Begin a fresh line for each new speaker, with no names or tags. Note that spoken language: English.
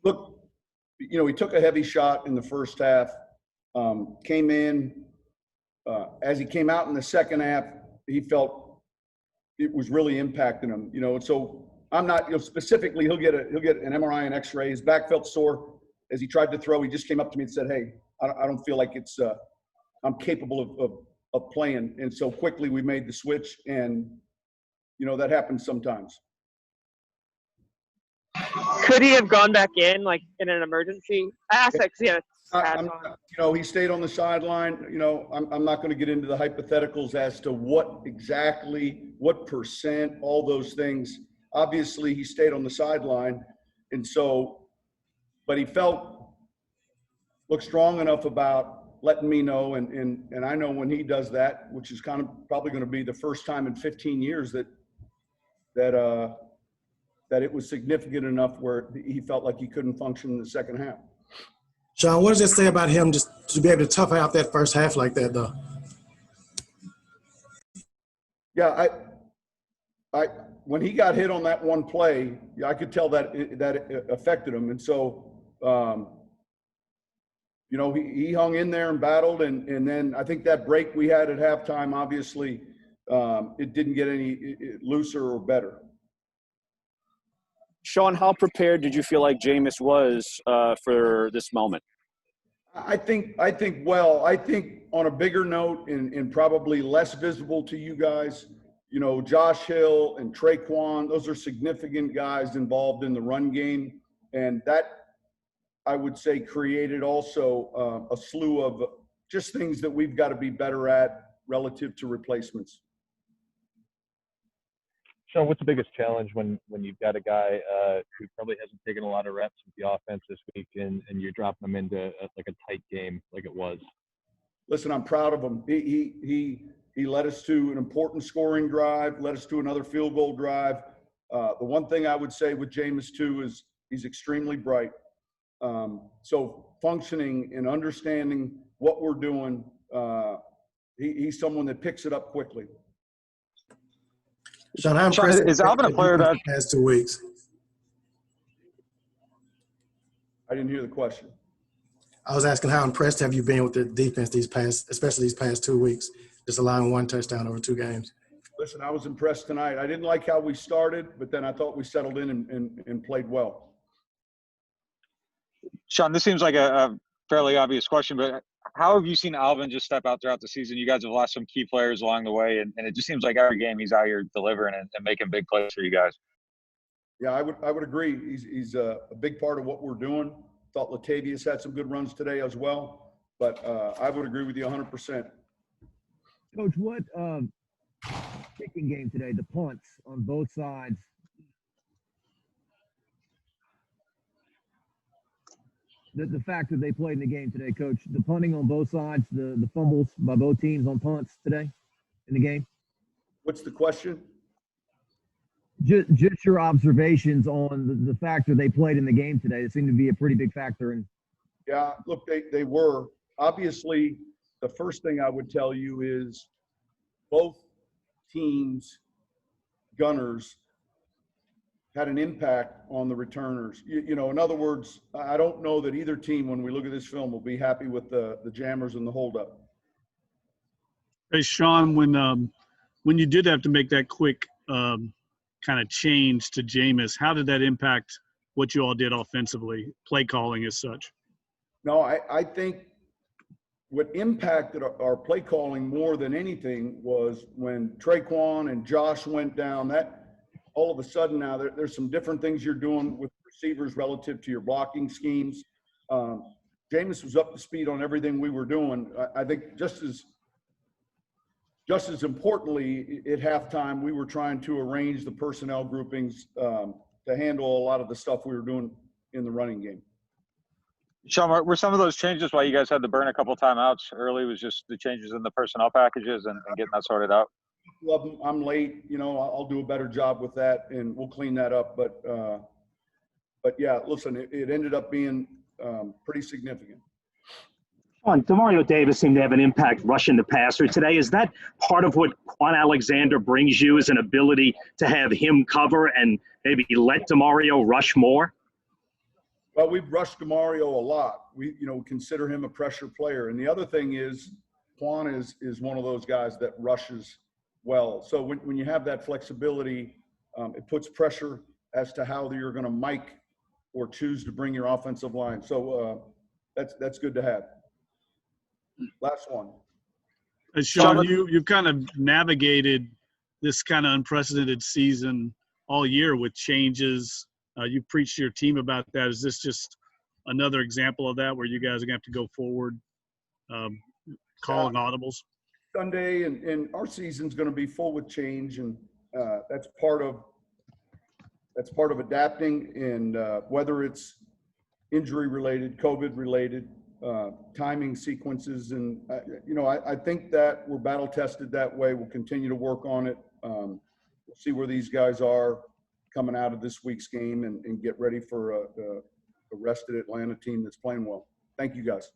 Look, he took a heavy shot in the first half, came in. As he came out in the second half, he felt it was really impacting him, and so I'm not, specifically, he'll get an MRI and X-ray. His back felt sore as he tried to throw. He just came up to me and said, "Hey, I don't feel like I'm capable of playing." And so quickly we made the switch, and that happens sometimes.
Could he have gone back in, like in an emergency?
He stayed on the sideline. I'm not going to get into the hypotheticals as to what percent, all those things. Obviously, he stayed on the sideline, and so, but he looked strong enough about letting me know, and I know when he does that, which is kind of probably going to be the first time in 15 years that it was significant enough where he felt like he couldn't function in the second half.
Sean, what does it say about him just to be able to tough out that first half like that, though?
Yeah, I when he got hit on that one play, I could tell that it affected him, and so he hung in there and battled, and then I think that break we had at halftime, obviously, it didn't get any looser or better.
Sean, how prepared did you feel like Jameis was for this moment?
I think well. I think on a bigger note and probably less visible to you guys, Josh Hill and Traquan, those are significant guys involved in the run game. And that, I would say, created also a slew of just things that we've got to be better at relative to replacements.
Sean, what's the biggest challenge when you've got a guy who probably hasn't taken a lot of reps with the offense this week and you're dropping him into a tight game like it was?
Listen, I'm proud of him. He led us to an important scoring drive, led us to another field goal drive. The one thing I would say with Jameis too is he's extremely bright. So functioning and understanding what we're doing, he's someone that picks it up quickly.
Sean, how impressed
is Alvin a player that
past 2 weeks?
I didn't hear the question.
I was asking how impressed have you been with the defense especially these past 2 weeks, just allowing one touchdown over 2 games?
Listen, I was impressed tonight. I didn't like how we started, but then I thought we settled in and played well.
Sean, this seems like a fairly obvious question, but how have you seen Alvin just step out throughout the season? You guys have lost some key players along the way, and it just seems like every game he's out here delivering and making big plays for you guys.
Yeah, I would agree. He's a big part of what we're doing. Thought Latavius had some good runs today as well, but I would agree with you 100%.
Coach, what kicking game today, the punts on both sides. The fact that they played in the game today, Coach, the punting on both sides, the fumbles by both teams on punts today in the game.
What's the question?
Just your observations on the factor they played in the game today. It seemed to be a pretty big factor.
Yeah, look, they were. Obviously, the first thing I would tell you is both teams, gunners, had an impact on the returners. In other words, I don't know that either team, when we look at this film, will be happy with the jammers and the holdup.
Hey, Sean, when you did have to make that quick kind of change to Jameis, how did that impact what you all did offensively, play calling as such?
No, I think what impacted our play calling more than anything was when Traquan and Josh went down. That all of a sudden now there's some different things you're doing with receivers relative to your blocking schemes. Jameis was up to speed on everything we were doing. I think just as importantly, at halftime, we were trying to arrange the personnel groupings to handle a lot of the stuff we were doing in the running game.
Sean, were some of those changes why you guys had to burn a couple timeouts early? Was just the changes in the personnel packages and getting that sorted out?
I'm late. I'll do a better job with that, and we'll clean that up. But yeah, listen, it ended up being pretty significant.
Demario Davis seemed to have an impact rushing the passer today. Is that part of what Quan Alexander brings you, is an ability to have him cover and maybe let Demario rush more?
Well, we've rushed Demario a lot. We, consider him a pressure player. And the other thing is, Quan is one of those guys that rushes well. So when you have that flexibility, it puts pressure as to how you're going to mic or choose to bring your offensive line. So that's good to have. Last one.
Sean, you've kind of navigated this kind of unprecedented season all year with changes. You preached to your team about that. Is this just another example of that where you guys are going to have to go forward calling audibles?
Sunday and our season's going to be full with change, and that's part of adapting. And whether it's injury related, COVID related, timing sequences, and I think that we're battle tested that way. We'll continue to work on it. We'll see where these guys are coming out of this week's game and get ready for a rested Atlanta team that's playing well. Thank you, guys.